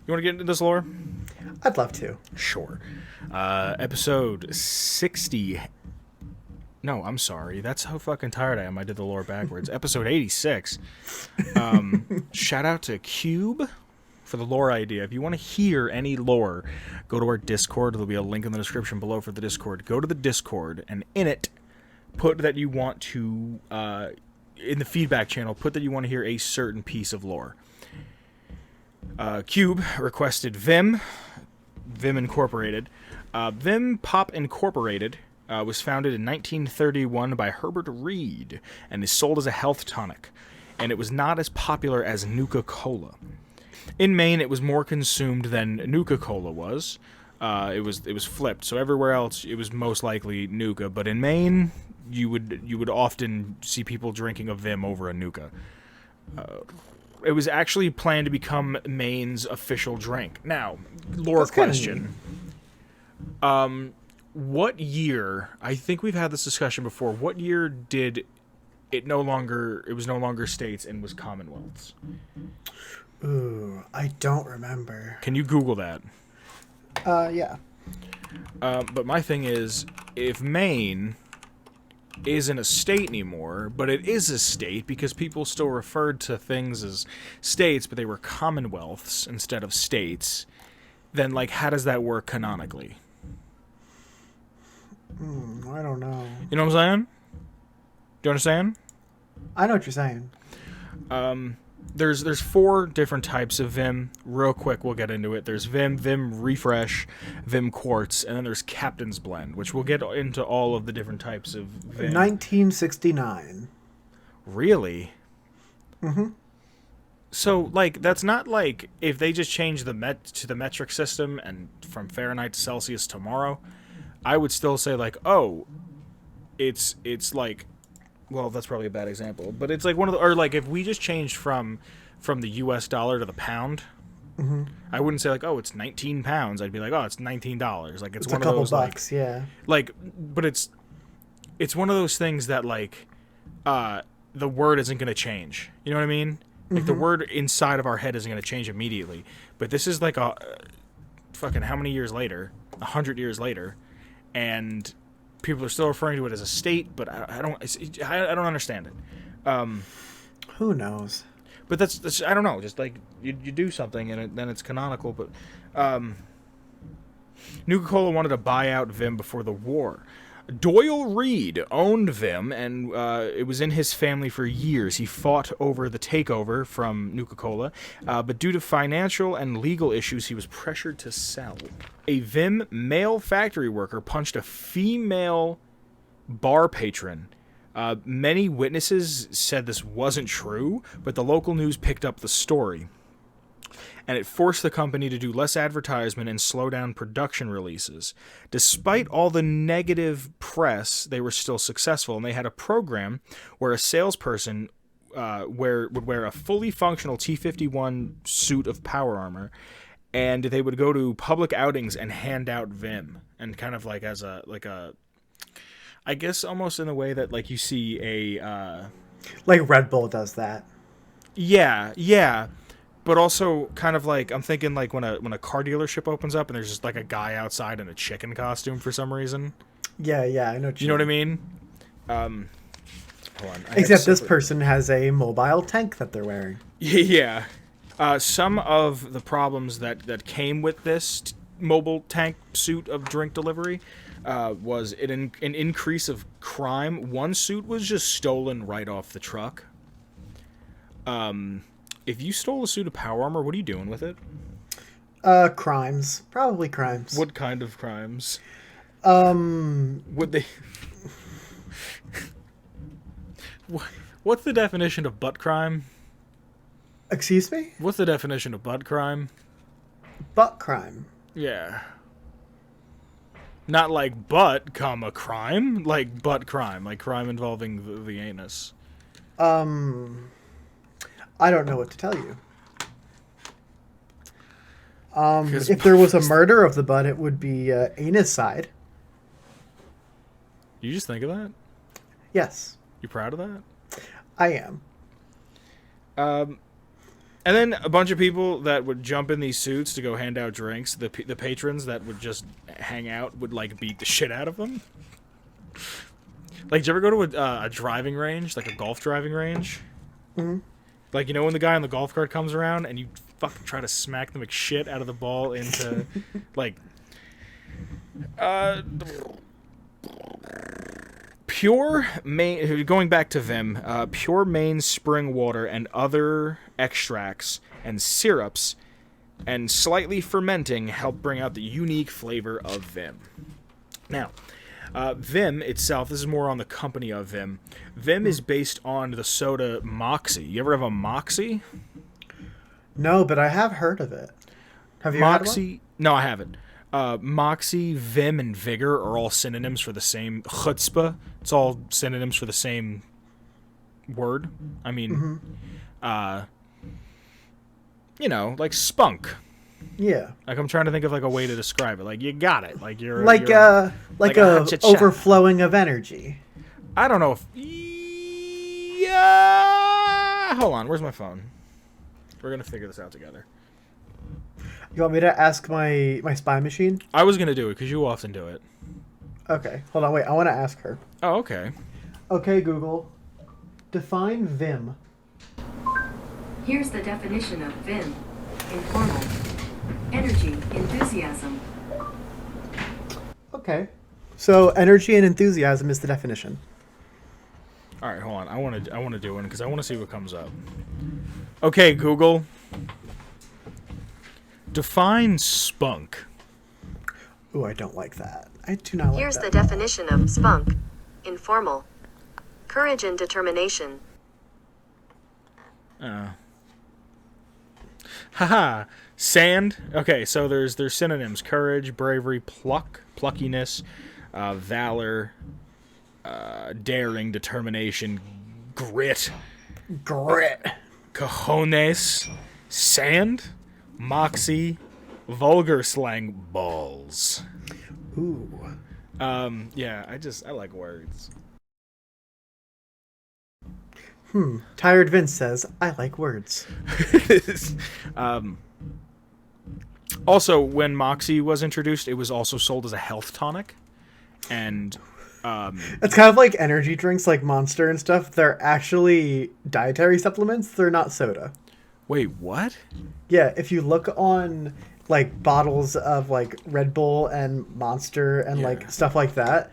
You want to get into this lore? I'd love to. Sure. Episode 60. No, I'm sorry. That's how fucking tired I am. I did the lore backwards. Episode 86. Shout out to Cube for the lore idea. If you want to hear any lore, go to our Discord. There'll be a link in the description below for the Discord. Go to the Discord, and in it, put that you want to, in the feedback channel, put that you want to hear a certain piece of lore. Cube requested Vim Incorporated. Vim Pop Incorporated was founded in 1931 by Herbert Reed and is sold as a health tonic, and it was not as popular as Nuka-Cola. In Maine, it was more consumed than Nuka-Cola was. It was flipped, so everywhere else it was most likely Nuka, but in Maine, you would often see people drinking a Vim over a Nuka. It was actually planned to become Maine's official drink. Now, lore question. What year, I think we've had this discussion before, what year did it was no longer states and was commonwealths? Ooh, I don't remember. Can you Google that? Yeah. But my thing is, if Maine isn't a state anymore, but it is a state because people still referred to things as states, but they were commonwealths instead of states, then, like, how does that work canonically? I don't know. You know what I'm saying? Do you understand? I know what you're saying. There's 4 different types of Vim. Real quick, we'll get into it. There's Vim, Vim Refresh, Vim Quartz, and then there's Captain's Blend, which we'll get into all of the different types of Vim. 1969. Really? Mm-hmm. So, like, that's not like if they just change the metric system and from Fahrenheit to Celsius tomorrow, I would still say, like, oh, it's like, well, that's probably a bad example, but it's like one of the, or like if we just changed from the US dollar to the pound, I wouldn't say like, oh, it's 19 pounds. I'd be like, oh, it's $19. Like it's one a couple of those bucks, like, yeah. Like, but it's one of those things that like, the word isn't going to change. You know what I mean? Like the word inside of our head isn't going to change immediately. But this is like a fucking how many years later? 100 years later, and people are still referring to it as a state, but I don't understand it. Who knows? But that's I don't know. Just like you do something and then it's canonical. But Nuka-Cola wanted to buy out Vim before the war. Doyle Reed owned Vim, and it was in his family for years. He fought over the takeover from Nuka-Cola, but due to financial and legal issues, he was pressured to sell. A Vim male factory worker punched a female bar patron. Many witnesses said this wasn't true, but the local news picked up the story, and it forced the company to do less advertisement and slow down production releases. Despite all the negative press, they were still successful, and they had a program where a salesperson would wear a fully functional T-51 suit of power armor, and they would go to public outings and hand out Vim, and kind of like as a I guess almost in the way that like you see a like Red Bull does that. Yeah. But also kind of like I'm thinking like when a car dealership opens up and there's just like a guy outside in a chicken costume for some reason. Yeah, I know. You know what I mean? Hold on. Except this person has a mobile tank that they're wearing. Yeah. Some of the problems that came with this mobile tank suit of drink delivery was an increase of crime. One suit was just stolen right off the truck. If you stole a suit of power armor, what are you doing with it? Crimes. Probably crimes. What kind of crimes? Would they... What's the definition of butt crime? Excuse me? What's the definition of butt crime? Butt crime. Yeah. Not like butt, comma, crime. Like butt crime. Like crime involving the anus. I don't know what to tell you. If there was a murder of the butt, it would be anus-side. You just think of that? Yes. You proud of that? I am. And then a bunch of people that would jump in these suits to go hand out drinks. The patrons that would just hang out would like beat the shit out of them. Like, did you ever go to a driving range, like a golf driving range? Mm-hmm. Like, you know when the guy on the golf cart comes around and you fucking try to smack the McShit out of the ball into, like, going back to Vim, pure main spring water and other extracts and syrups and slightly fermenting help bring out the unique flavor of Vim. Now, Vim itself, this is more on the company of Vim. Vim is based on the soda Moxie. You ever have a Moxie? No, but I have heard of it. Have you had one? No, I haven't. Moxie, Vim, and Vigor are all synonyms for the same chutzpah. It's all synonyms for the same word. I mean, you know, like spunk. Yeah. Like, I'm trying to think of like a way to describe it. Like, you got it. Like you're like a overflowing of energy. I don't know if. Yeah. Hold on. Where's my phone? We're gonna figure this out together. You want me to ask my spy machine? I was gonna do it because you often do it. Okay. Hold on. Wait. I want to ask her. Oh, okay. Okay, Google. Define Vim. Here's the definition of Vim. Informal. Energy, enthusiasm. Okay. So energy and enthusiasm is the definition. All right, hold on. I want to do one because I want to see what comes up. Okay, Google. Define spunk. Ooh, I don't like that. I do not like that. Here's the definition of spunk. Informal. Courage and determination. Haha. Sand. Okay, so there's synonyms: courage, bravery, pluckiness, valor, daring, determination, grit, cojones, sand, moxie, vulgar slang, balls. Ooh. Yeah, I like words. Tired Vince says, I like words. Also, when Moxie was introduced, it was also sold as a health tonic. And it's kind of like energy drinks like Monster and stuff. They're actually dietary supplements. They're not soda. Wait, what? Yeah, if you look on like bottles of like Red Bull and Monster and like stuff like that,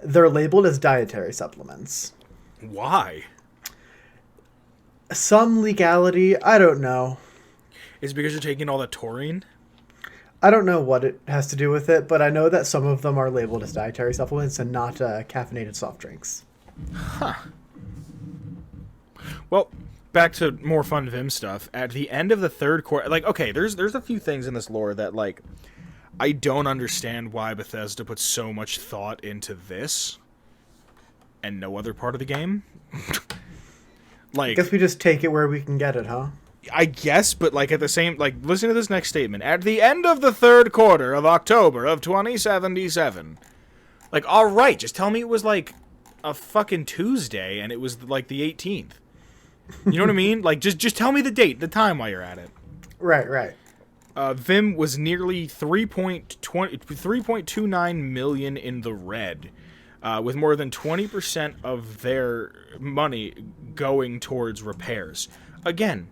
they're labeled as dietary supplements. Why? Some legality, I don't know. Is it because you're taking all the taurine? I don't know what it has to do with it, but I know that some of them are labeled as dietary supplements and not caffeinated soft drinks. Huh. Well, back to more fun Vim stuff. At the end of the third quarter, like, okay, there's a few things in this lore that, like, I don't understand why Bethesda put so much thought into this and no other part of the game. Like, I guess we just take it where we can get it, huh? I guess, but like at the same, like, listen to this next statement. At the end of the third quarter of October of 2077. Like, all right, just tell me it was like a fucking Tuesday and it was like the 18th. You know what I mean? Like, just tell me the date, the time while you're at it. Right. Vim was nearly 3.29 million in the red. With more than 20% of their money going towards repairs. Again,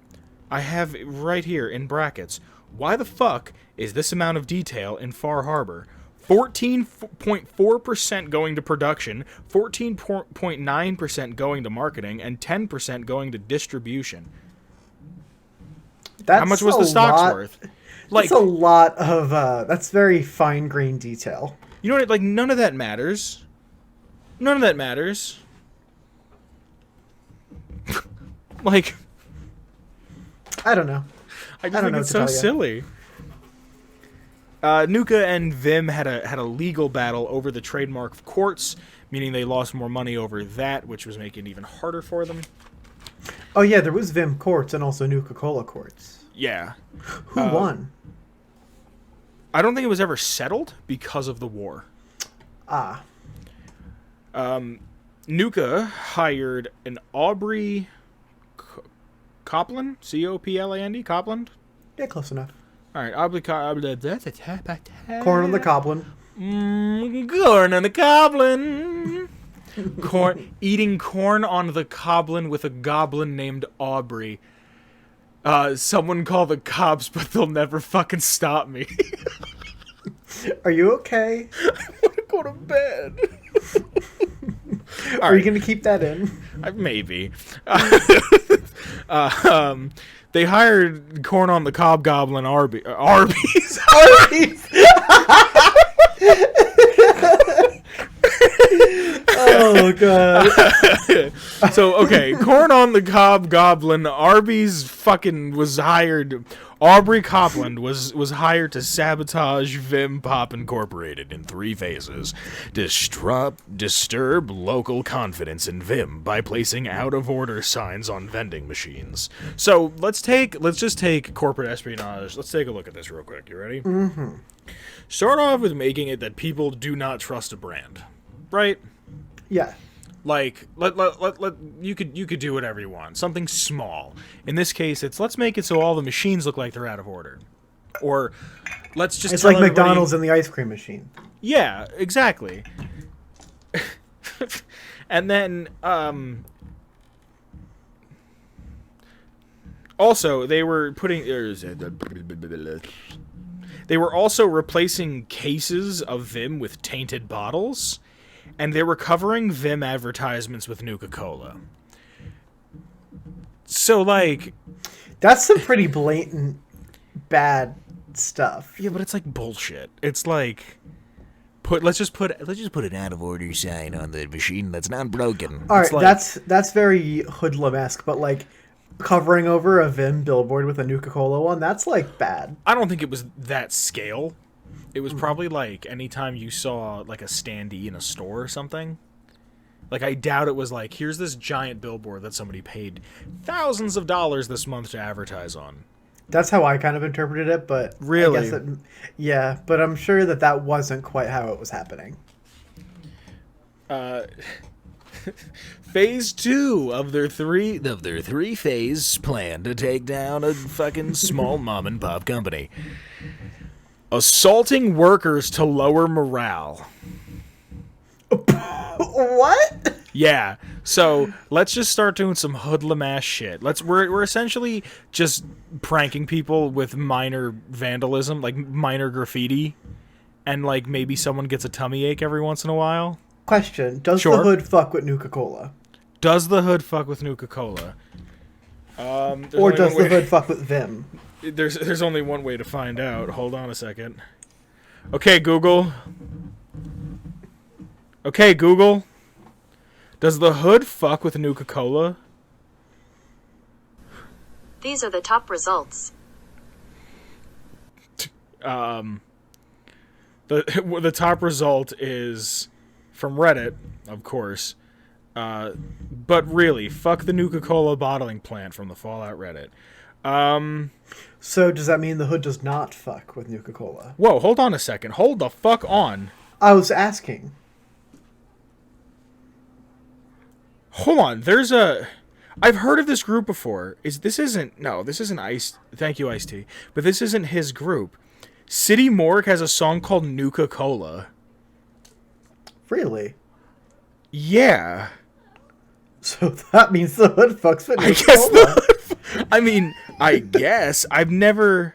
I have right here in brackets, why the fuck is this amount of detail in Far Harbor? 14.4% going to production, 14.9% going to marketing, and 10% going to distribution. How much was the stocks worth? Like, that's a lot of, that's very fine-grained detail. You know what, like, none of that matters. None of that matters. Like, I don't know. I just think it's so silly. Nuka and Vim had a legal battle over the trademark of quartz, meaning they lost more money over that, which was making it even harder for them. Oh yeah, there was Vim quartz and also Nuka-Cola quartz. Yeah. Who won? I don't think it was ever settled because of the war. Ah. Nuka hired an Aubrey Copland, Copland, Copland. Yeah, close enough. All right, corn Corn on the coblin. corn on the coblin. Eating corn on the coblin with a goblin named Aubrey. Someone call the cops, but they'll never fucking stop me. Are you okay? I want to go to bed. Are you going to keep that in? Maybe. They hired corn on the cob goblin Arby's. Arby's. Oh god. So okay, corn on the cob goblin Arby's fucking was hired. Aubrey Copland was hired to sabotage Vim Pop Incorporated in 3 phases. Disturb local confidence in Vim by placing out-of-order signs on vending machines. So let's just take corporate espionage. Let's take a look at this real quick. You ready? Mm-hmm. Start off with making it that people do not trust a brand, right? Yeah. Like, you could do whatever you want. Something small. In this case, let's make it so all the machines look like they're out of order. Or let's just It's tell like everybody- McDonald's and the ice cream machine. Yeah, exactly. And then, also, they were also replacing cases of Vim with tainted bottles. And they were covering Vim advertisements with Nuka-Cola. So, like... That's some pretty blatant bad stuff. Yeah, but it's like bullshit. It's like... Let's just put an out-of-order sign on the machine that's not broken. Alright, like, that's very hoodlum-esque, but like... Covering over a Vim billboard with a Nuka-Cola one, that's like bad. I don't think it was that scale. It was probably like anytime you saw like a standee in a store or something. Like I doubt it was like, here's this giant billboard that somebody paid thousands of dollars this month to advertise on. That's how I kind of interpreted it, but really, I guess yeah. But I'm sure that wasn't quite how it was happening. Phase 2 of their three phase plan to take down a fucking small mom and pop company. Assaulting workers to lower morale. What? Yeah. So let's just start doing some hoodlum ass shit. We're essentially just pranking people with minor vandalism, like minor graffiti, and like maybe someone gets a tummy ache every once in a while. Question: Does Sure. the hood fuck with Nuka-Cola? Does the hood fuck with Nuka-Cola? Or does the hood fuck with Vim? There's only one way to find out. Hold on a second. Okay, Google. Does the hood fuck with Nuka-Cola? These are the top results. The top result is from Reddit, of course. But really, fuck the Nuka-Cola bottling plant from the Fallout Reddit. So does that mean the hood does not fuck with Nuka-Cola? Whoa, hold on a second. Hold the fuck on. I was asking. Hold on. I've heard of this group before. This isn't Ice. Thank you, Ice-T. But this isn't his group. City Morgue has a song called Nuka-Cola. Really? Yeah. So that means the hood fucks with I Nuka-Cola. I guess. I've never...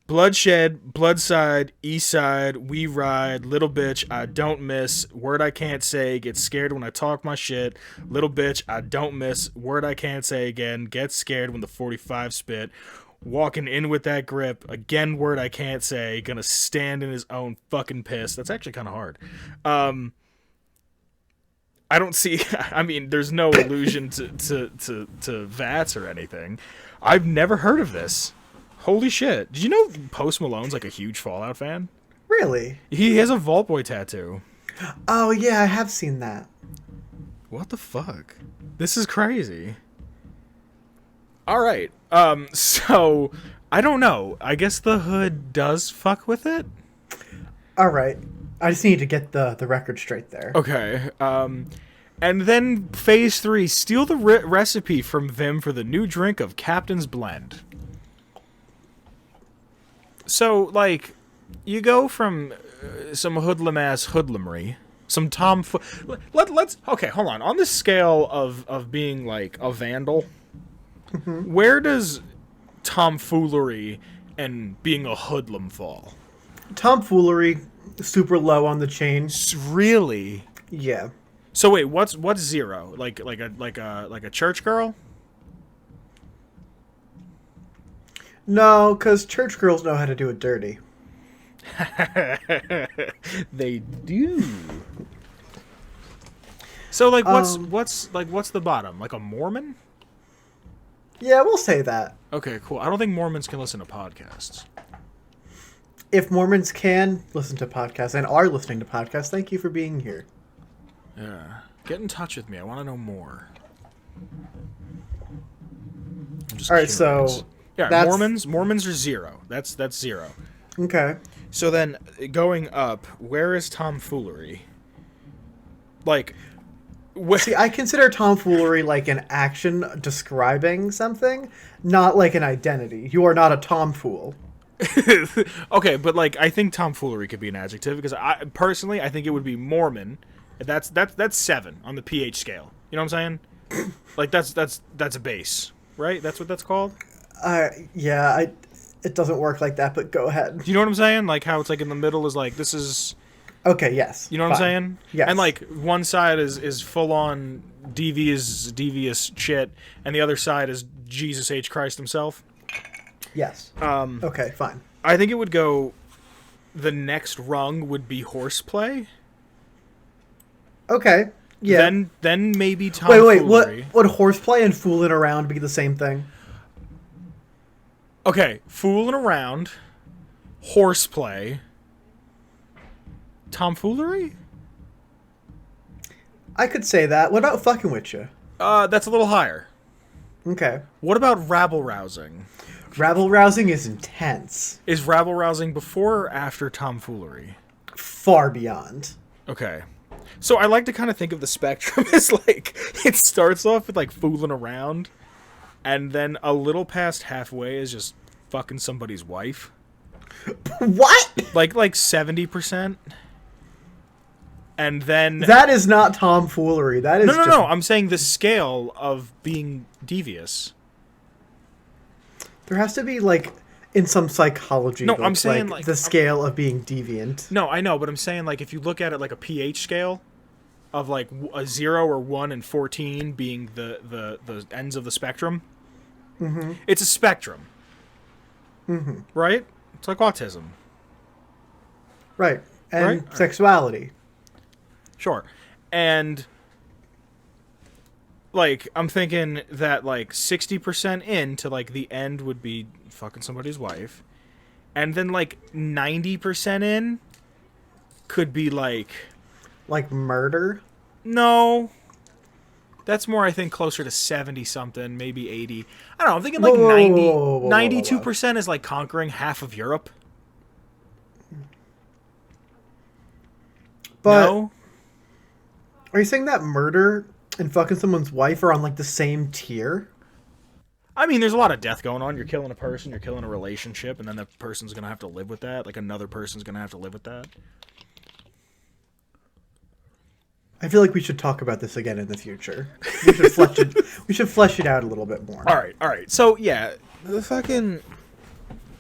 Bloodshed, Bloodside, Eastside, We Ride, Little Bitch, I Don't Miss, Word I Can't Say, Get Scared When I Talk My Shit, Little Bitch, I Don't Miss, Word I Can't Say Again, Get Scared When the 45 Spit, Walking In With That Grip, Again Word I Can't Say, Gonna Stand in His Own Fucking Piss. That's actually kind of hard. I don't see... I mean, there's no allusion to VATS or anything. I've never heard of this. Holy shit. Did you know Post Malone's like a huge Fallout fan? Really? He has a Vault Boy tattoo. Oh, yeah, I have seen that. What the fuck? This is crazy. Alright. So, I don't know. I guess the hood does fuck with it? Alright. I just need to get the record straight there. Okay. And then phase 3, steal the recipe from Vim for the new drink of Captain's Blend. So, like, you go from some hoodlum-ass hoodlumry, some let's okay, hold on. On the scale of being, like, a vandal, where does tomfoolery and being a hoodlum fall? Tomfoolery, super low on the chain. Really? Yeah. So wait, what's 0? Like a church girl? No, because church girls know how to do it dirty. They do. So like what's the bottom? Like a Mormon? Yeah, we'll say that. Okay, cool. I don't think Mormons can listen to podcasts. If Mormons can listen to podcasts and are listening to podcasts, thank you for being here. Yeah. Get in touch with me. I want to know more. I'm just All right, curious. so yeah, Mormons are 0. That's 0. Okay. So then going up, where is tomfoolery? Like See, I consider tomfoolery like an action describing something, not like an identity. You are not a tomfool. okay, but like I think tomfoolery could be an adjective because I think it would be Mormon. That's 7 on the pH scale. You know what I'm saying? Like that's a base, right? That's what that's called. Yeah, it doesn't work like that. But go ahead. Do you know what I'm saying? Like how it's like in the middle is like this is. Okay. Yes. You know what I'm saying? Yes. And like one side is full on devious shit, and the other side is Jesus H. Christ himself. Yes. Okay. Fine. I think it would go. The next rung would be horseplay. Okay. Yeah. Then maybe tomfoolery. Wait. Would horseplay and fooling around be the same thing? Okay, fooling around, horseplay, tomfoolery. I could say that. What about fucking with you? That's a little higher. Okay. What about rabble rousing? Rabble rousing is intense. Is rabble rousing before or after tomfoolery? Far beyond. Okay. So I like to kind of think of the spectrum as like it starts off with like fooling around, and then a little past halfway is just fucking somebody's wife. What? Like 70%. And then that is not tomfoolery. That is no. I'm saying the scale of being devious. There has to be like in some psychology. No, book, I'm saying like the scale of being deviant. No, I know, but I'm saying like if you look at it like a pH scale of like a 0 or 1 and 14 being the ends of the spectrum. Mm-hmm. It's a spectrum. Mm-hmm. Right? It's like autism. Right. And right? sexuality. Sure. And like I'm thinking that like 60% into like the end would be fucking somebody's wife. And then like 90% in could be like murder? No. That's more I think closer to 70 something, maybe 80. I don't know, I'm thinking like 92% is like conquering half of Europe. But no? Are you saying that murder and fucking someone's wife are on like the same tier? I mean, there's a lot of death going on. You're killing a person, you're killing a relationship, and then the person's going to have to live with that. Like another person's going to have to live with that. I feel like we should talk about this again in the future. We should flesh it out a little bit more. All right. So, yeah, the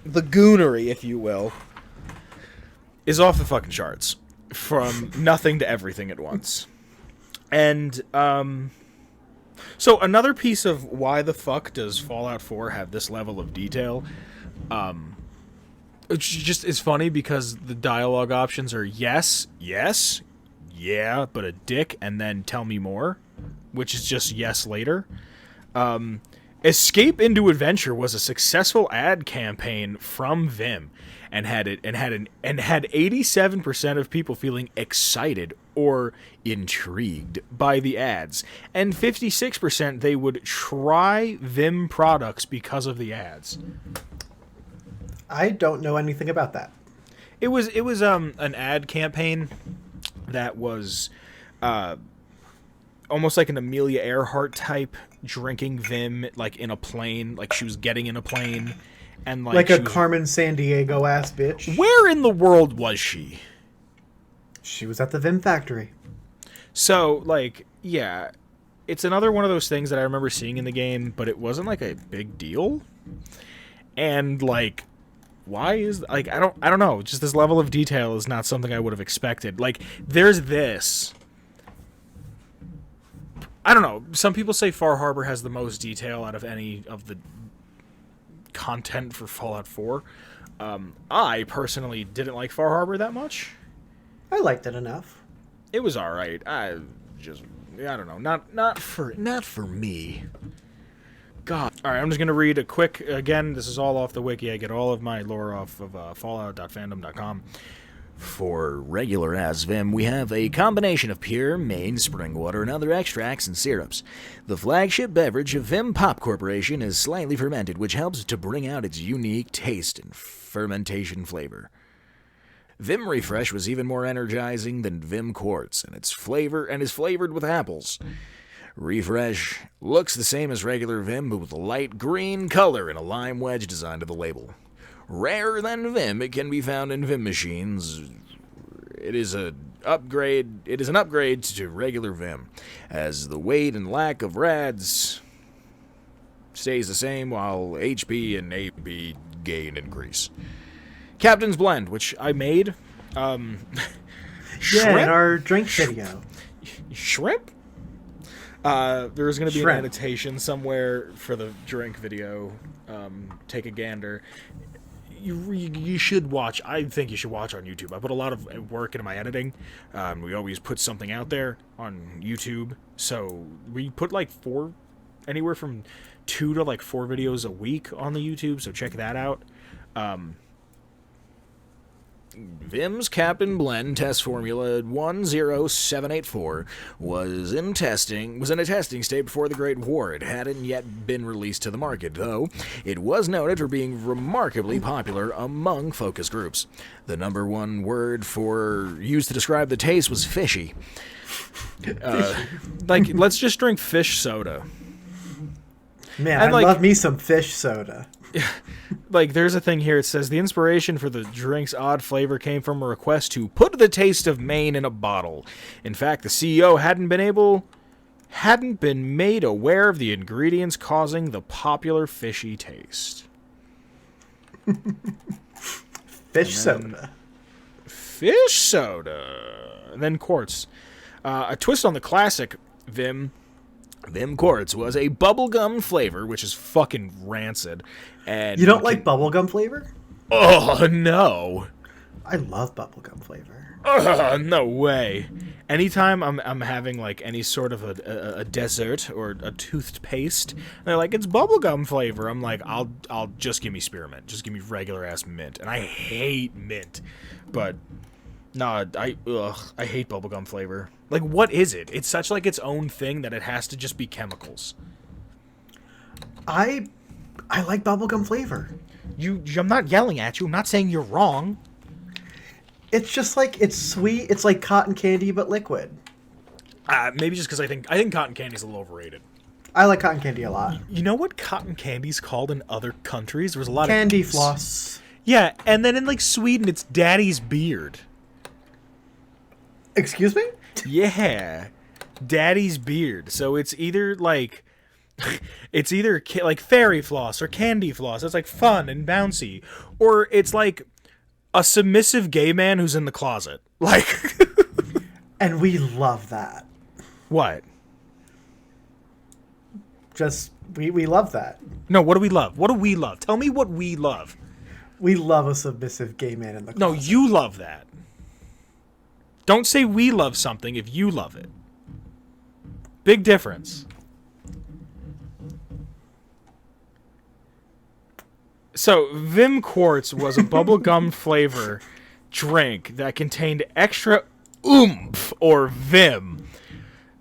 goonery, if you will, is off the fucking charts. From nothing to everything at once. And, so another piece of why the fuck does Fallout 4 have this level of detail, it just is funny because the dialogue options are yes, yeah, but a dick, and then tell me more, which is just yes later. Escape into Adventure was a successful ad campaign from Vim, and had 87% of people feeling excited or intrigued by the ads, and 56% they would try Vim products because of the ads. I don't know anything about that. It was an ad campaign that was almost like an Amelia Earhart type, drinking Vim like in a plane, like she was getting in a plane, and Like a she was, Carmen Sandiego ass bitch. where in the world was she? She was at the Vim factory. So like, yeah, it's another one of those things that I remember seeing in the game, but it wasn't like a big deal. And like, why is like I don't know. Just this level of detail is not something I would have expected. Like, there's this. I don't know. Some people say Far Harbor has the most detail out of any of the content for Fallout 4. I personally didn't like Far Harbor that much. I liked it enough. It was all right. I don't know. Not for me. God. All right, I'm just going to read a quick, again, this is all off the wiki. I get all of my lore off of fallout.fandom.com. For regular as Vim, we have a combination of pure, Maine spring water and other extracts and syrups. The flagship beverage of Vim Pop Corporation is slightly fermented, which helps to bring out its unique taste and fermentation flavor. Vim Refresh was even more energizing than Vim Quartz, and is flavored with apples. Refresh looks the same as regular Vim, but with a light green color and a lime wedge design to the label. Rarer than Vim, it can be found in Vim machines. It is an upgrade to regular Vim, as the weight and lack of rads stays the same while HP and AP gain increase. Captain's Blend, which I made. Yeah, Shrimp? in our drink video. Shrimp? There's going to be Shrimp. an annotation somewhere for the drink video. Take a gander. You should watch. I think you should watch on YouTube. I put a lot of work into my editing. We always put something out there on YouTube. So we put like anywhere from 2 to like 4 videos a week on the YouTube. So check that out. Vim's Captain Blend test formula 10784 was in a testing state before the Great War. It hadn't yet been released to the market, though it was noted for being remarkably popular among focus groups. The number one word used to describe the taste was fishy. Like, let's just drink fish soda. Man, And, I like- love me some fish soda. Like, there's a thing here. It says the inspiration for the drink's odd flavor came from a request to put the taste of Maine in a bottle. In fact, the CEO hadn't been made aware of the ingredients causing the popular fishy taste. Fish soda. Fish soda. And then quartz. A twist on the classic Vim Quartz was a bubblegum flavor, which is fucking rancid. And You don't like bubblegum flavor? Oh, no. I love bubblegum flavor. No way. Anytime I'm having like any sort of a dessert or a toothpaste, and they're like, it's bubblegum flavor. I'm like, I'll just give me spearmint. Just give me regular ass mint. And I hate mint. But no, I hate bubblegum flavor. Like, what is it? It's such like its own thing that it has to just be chemicals. I like bubblegum flavor. I'm not yelling at you. I'm not saying you're wrong. It's just like, it's sweet. It's like cotton candy, but liquid. Maybe just because I think cotton candy's a little overrated. I like cotton candy a lot. You know what cotton candy's called in other countries? There was a lot Candy of floss. Yeah, and then in like Sweden, it's daddy's beard. Excuse me? Yeah, daddy's beard. So it's either like, like fairy floss or candy floss. It's like fun and bouncy, or it's like a submissive gay man who's in the closet. Like, And we love that. what? Just, we love that. No, what do we love? What do we love? Tell me what we love. We love a submissive gay man in the No, closet. you love that. Don't say we love something if you love it. Big difference. So, Vim Quartz was a bubblegum flavor drink that contained extra oomph or Vim.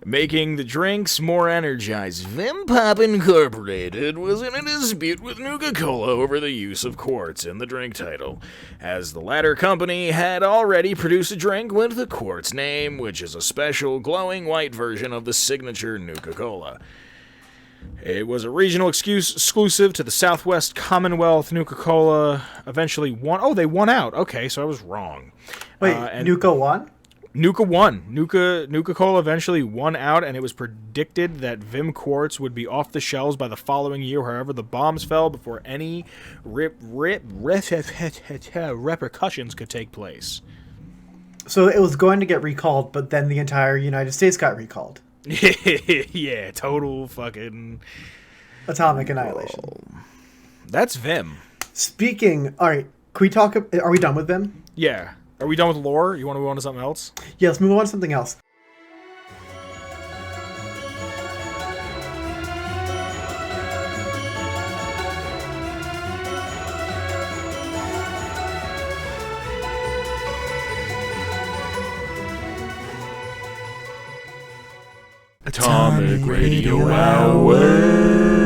making the drinks more energized. Vim Pop Incorporated was in a dispute with Nuka-Cola over the use of quartz in the drink title, as the latter company had already produced a drink with the quartz name, which is a special glowing white version of the signature Nuka-Cola. It was a regional exclusive to the Southwest Commonwealth. Nuka-Cola eventually won. Oh, they won out. Okay, so I was wrong. Wait, Nuka won? Nuka won. Nuka-Cola eventually won out, and it was predicted that Vim Quartz would be off the shelves by the following year, however the bombs fell before any repercussions could take place. So it was going to get recalled, but then the entire United States got recalled. Yeah, total fucking... Atomic annihilation. That's Vim. Speaking... Alright, can we talk... Are we done with Vim? Yeah. Are we done with lore? You want to move on to something else? Yeah, let's move on to something else. Atomic Radio Hour.